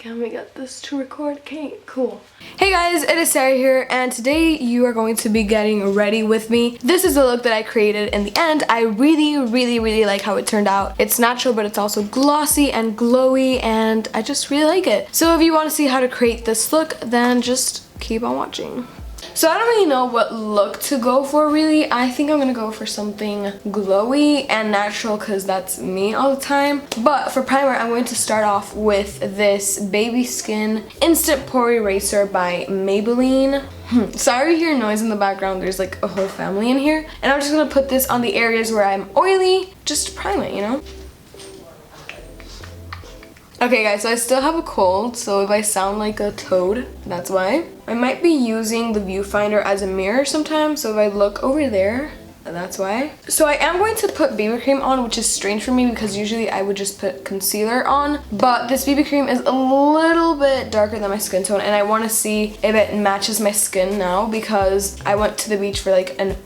Can we get this to record? Okay, cool. Hey guys, it is Sarah here, and today you are going to be getting ready with me. This is the look that I created in the end. I really like how it turned out. It's natural, but it's also glossy and glowy, and I just really like it. So if you want to see how to create this look, then just keep on watching. So I don't really know what look to go for really. I think I'm gonna go for something glowy and natural because that's me all the time. But for primer, I'm going to start off with this Baby Skin Instant Pore Eraser by Maybelline. Sorry you hear noise in the background, there's like a whole family in here. And I'm just gonna put this on the areas where I'm oily, just to prime it, you know? Okay guys, so I still have a cold, so if I sound like a toad, that's why. I might be using the viewfinder as a mirror sometimes, so if I look over there, that's why. So I am going to put BB cream on, which is strange for me because usually I would just put concealer on. But this BB cream is a little bit darker than my skin tone, and I want to see if it matches my skin now because I went to the beach for like an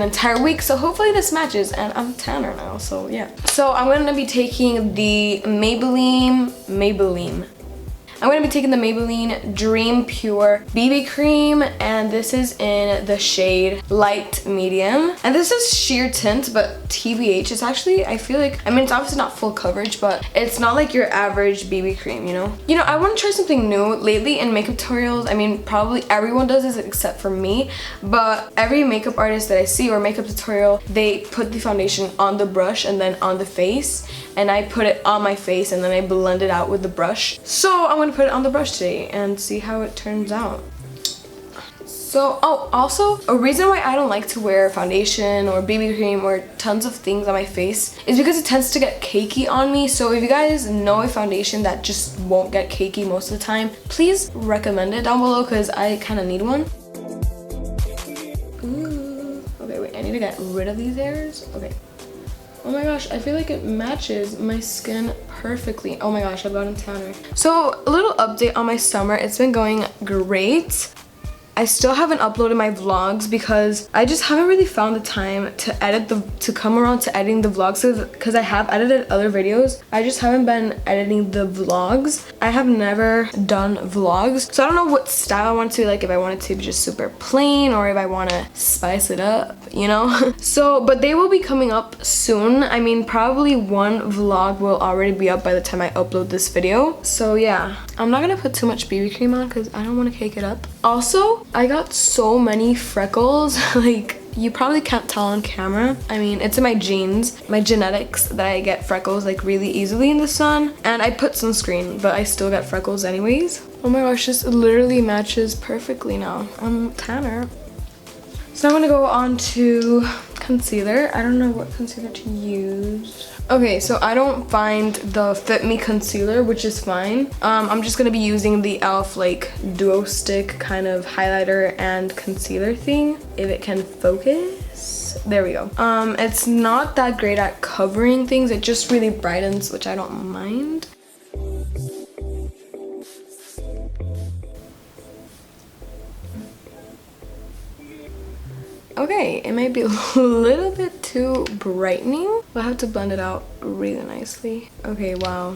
entire week, so hopefully this matches, and I'm tanner now, so yeah. So I'm gonna be taking the Maybelline Dream Pure BB cream, and this is in the shade Light Medium. And this is sheer tint, but TBH, it's actually, I feel like, I mean, it's obviously not full coverage, but it's not like your average BB cream, you know? You know, I want to try something new. Lately in makeup tutorials, I mean, probably everyone does this except for me, but every makeup artist that I see or makeup tutorial, they put the foundation on the brush and then on the face, and I put it on my face and then I blend it out with the brush. So I'm gonna put it on the brush today and see how it turns out. So, oh, also, a reason why I don't like to wear foundation or BB cream or tons of things on my face is because it tends to get cakey on me. So if you guys know a foundation that just won't get cakey most of the time, please recommend it down below because I kind of need one. Ooh. Okay, wait, I need to get rid of these hairs. Okay. Oh my gosh, I feel like it matches my skin perfectly. Oh my gosh, I've gotten tanner. So a little update on my summer. It's been going great. I still haven't uploaded my vlogs because I just haven't really found the time to come around to editing the vlogs because I have edited other videos. I just haven't been editing the vlogs. I have never done vlogs, so I don't know what style I want to, like if I want it to be just super plain or if I want to spice it up, you know? So, but they will be coming up soon. I mean, probably one vlog will already be up by the time I upload this video. So yeah, I'm not gonna put too much BB cream on because I don't want to cake it up. Also, I got so many freckles, like you probably can't tell on camera. I mean, it's in my genes, my genetics, that I get freckles like really easily in the sun, and I put sunscreen, but I still get freckles anyways. Oh my gosh, this literally matches perfectly now. I'm tanner. So I'm gonna go on to concealer. I don't know what concealer to use. Okay, so I don't find the Fit Me concealer, which is fine. I'm just gonna be using the e.l.f. like duo stick kind of highlighter and concealer thing, if it can focus. There we go. It's not that great at covering things, it just really brightens, which I don't mind. Okay, it might be a little bit too brightening, but I have to blend it out really nicely. Okay, wow.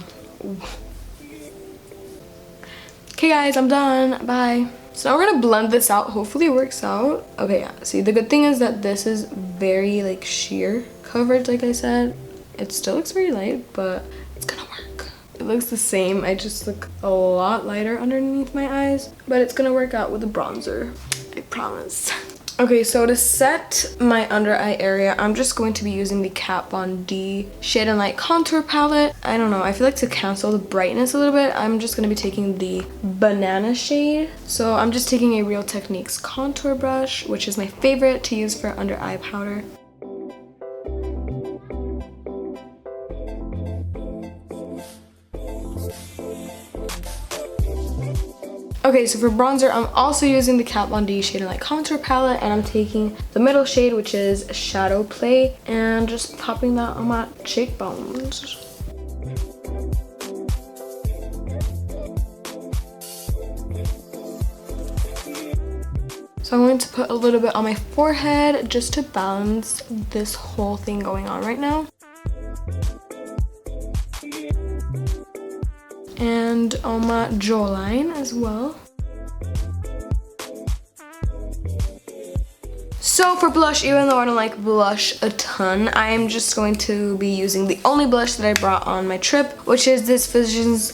Okay guys, I'm done, bye. So now we're gonna blend this out, hopefully it works out. Okay, yeah, see, the good thing is that this is very like sheer coverage, like I said. It still looks very light, but it's gonna work. It looks the same, I just look a lot lighter underneath my eyes, but it's gonna work out with the bronzer, I promise. Okay, so to set my under eye area, I'm just going to be using the Kat Von D Shade and Light Contour Palette. I don't know, I feel like to cancel the brightness a little bit, I'm just going to be taking the banana shade. So I'm just taking a Real Techniques contour brush, which is my favorite to use for under eye powder. Okay, so for bronzer, I'm also using the Kat Von D Shade and Light Contour Palette, and I'm taking the middle shade, which is Shadow Play, and just popping that on my cheekbones. So I'm going to put a little bit on my forehead just to balance this whole thing going on right now. and on my jawline as well. So for blush, even though I don't like blush a ton, I am just going to be using the only blush that I brought on my trip, which is this Physicians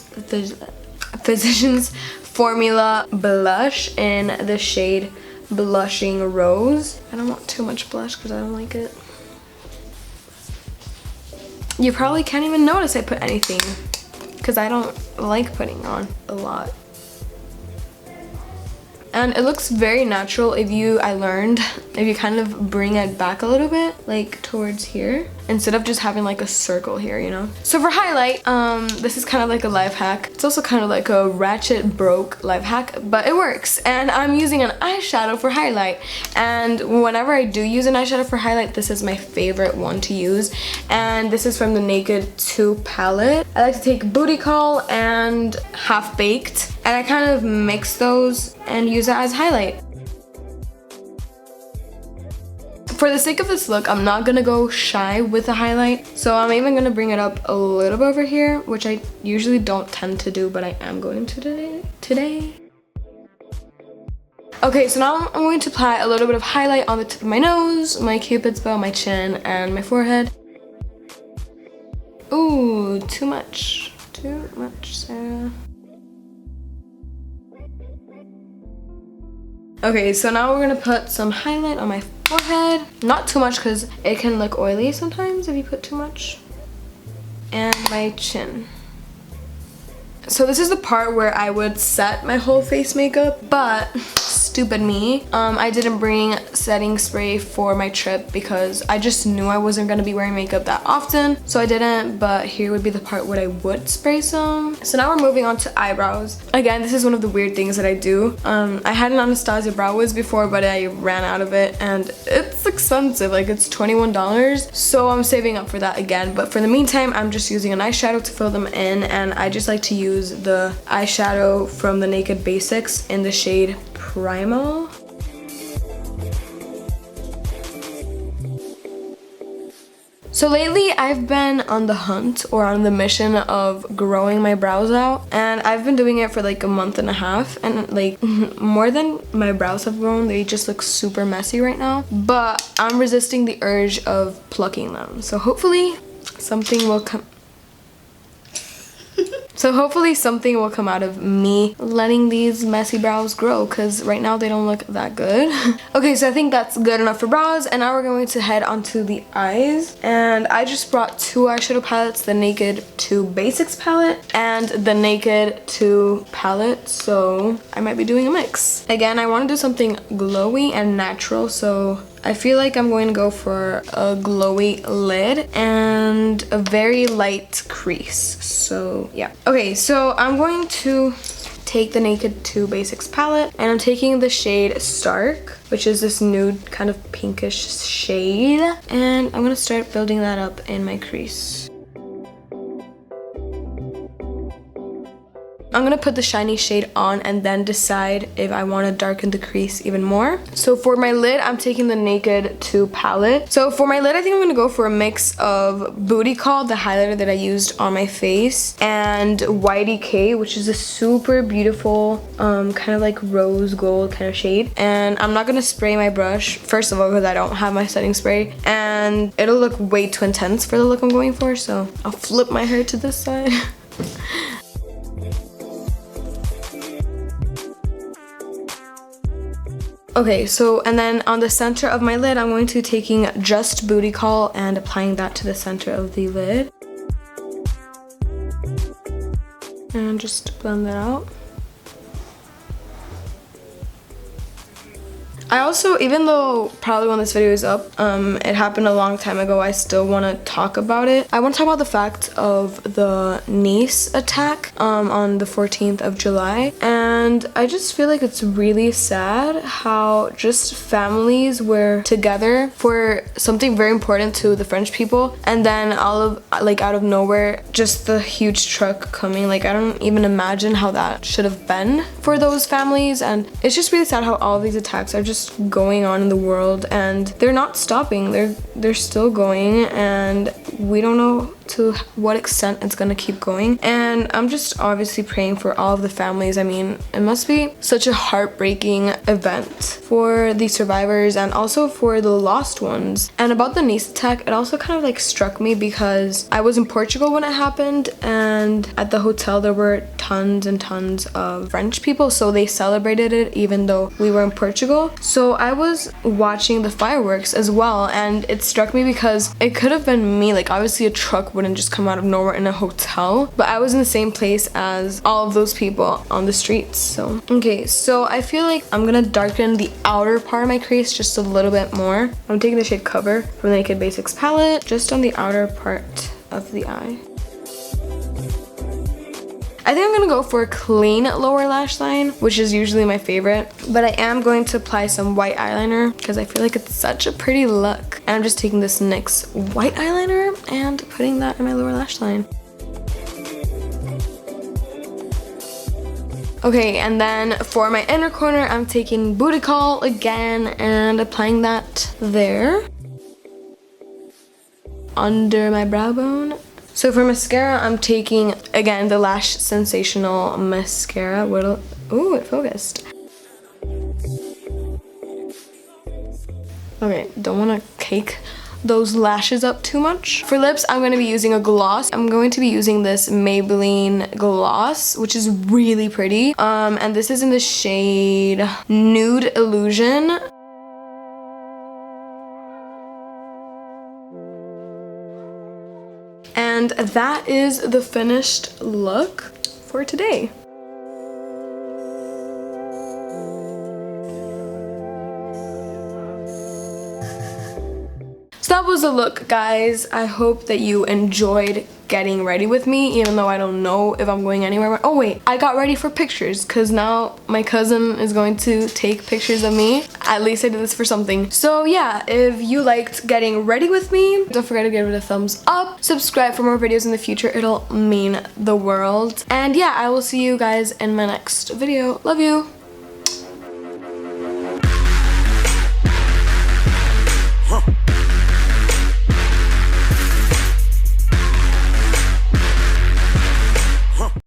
Formula blush in the shade Blushing Rose. I don't want too much blush because I don't like it. You probably can't even notice I put anything because I don't like putting on a lot. And it looks very natural if you kind of bring it back a little bit, like towards here, instead of just having like a circle here, you know? So for highlight, this is kind of like a life hack. It's also kind of like a ratchet broke life hack, but it works. And I'm using an eyeshadow for highlight. And whenever I do use an eyeshadow for highlight, this is my favorite one to use. And this is from the Naked 2 palette. I like to take Booty Call and Half Baked, and I kind of mix those and use it as highlight. For the sake of this look, I'm not gonna go shy with the highlight, so I'm even gonna bring it up a little bit over here, which I usually don't tend to do, but I am going to today. Okay, so now I'm going to apply a little bit of highlight on the tip of my nose, my cupid's bow, my chin, and my forehead. Ooh, too much. Too much, Sarah. Okay, so now we're gonna put some highlight on my forehead. Not too much because it can look oily sometimes if you put too much. And my chin. So this is the part where I would set my whole face makeup, but stupid me, I didn't bring setting spray for my trip because I just knew I wasn't gonna be wearing makeup that often, so I didn't. But here would be the part where I would spray some. So now we're moving on to eyebrows. Again, this is one of the weird things that I do. I had an Anastasia brow wiz before, but I ran out of it, and it's expensive, like it's $21, so I'm saving up for that again. But for the meantime, I'm just using an eyeshadow to fill them in, and I just like to use the eyeshadow from the Naked Basics in the shade Primal. So lately I've been on the hunt or on the mission of growing my brows out, and I've been doing it for like a month and a half, and like more than my brows have grown, they just look super messy right now, but I'm resisting the urge of plucking them. So hopefully something will come out of me letting these messy brows grow, because right now they don't look that good. Okay, so I think that's good enough for brows, and now we're going to head onto the eyes. And I just brought two eyeshadow palettes, the Naked 2 Basics palette and the Naked 2 palette, so I might be doing a mix. Again, I want to do something glowy and natural, so I feel like I'm going to go for a glowy lid and a very light crease. So yeah. Okay, so I'm going to take the Naked 2 Basics palette, and I'm taking the shade Stark, which is this nude kind of pinkish shade, and I'm gonna start building that up in my crease. I'm gonna put the shiny shade on and then decide if I want to darken the crease even more. So for my lid, I'm taking the Naked 2 palette. So for my lid, I think I'm gonna go for a mix of Booty Call, the highlighter that I used on my face, and YDK, which is a super beautiful kind of like rose gold kind of shade. And I'm not gonna spray my brush, first of all, because I don't have my setting spray, and it'll look way too intense for the look I'm going for, so I'll flip my hair to this side. Okay, so and then on the center of my lid, I'm going to be taking just Booty Call and applying that to the center of the lid. And just blend that out. I also, even though probably when this video is up, it happened a long time ago, I still want to talk about it. I want to talk about the fact of the Nice attack on the 14th of July. And I just feel like it's really sad how just families were together for something very important to the French people, and then out of nowhere, just the huge truck coming. Like, I don't even imagine how that should have been for those families, and it's just really sad how all of these attacks are just going on in the world, and they're not stopping. They're still going, and we don't know to what extent it's gonna keep going. And I'm just obviously praying for all of the families. I mean, it must be such a heartbreaking event for the survivors and also for the lost ones. And about the Nice attack, it also kind of like struck me because I was in Portugal when it happened, and at the hotel there were tons and tons of French people, so they celebrated it even though we were in Portugal. So I was watching the fireworks as well, and it struck me because it could have been me. Like, obviously a truck wouldn't just come out of nowhere in a hotel, but I was in the same place as all of those people on the streets. So okay, so I feel like I'm gonna darken the outer part of my crease just a little bit more. I'm taking the shade Cover from the Naked Basics palette just on the outer part of the eye. I think I'm gonna go for a clean lower lash line, which is usually my favorite, but I am going to apply some white eyeliner because I feel like it's such a pretty look. And I'm just taking this NYX white eyeliner and putting that in my lower lash line. Okay, and then for my inner corner, I'm taking Booty Call again and applying that there under my brow bone. So for mascara, I'm taking, again, the Lash Sensational mascara. Ooh, it focused. Okay, don't want to cake those lashes up too much. For lips, I'm going to be using a gloss. I'm going to be using this Maybelline gloss, which is really pretty. And this is in the shade Nude Illusion. And that is the finished look for today. So that was the look, guys. I hope that you enjoyed getting ready with me, even though I don't know if I'm going anywhere. Oh wait, I got ready for pictures because now my cousin is going to take pictures of me. At least I did this for something. So yeah, if you liked getting ready with me, don't forget to give it a thumbs up. Subscribe for more videos in the future. It'll mean the world. And yeah, I will see you guys in my next video. Love you.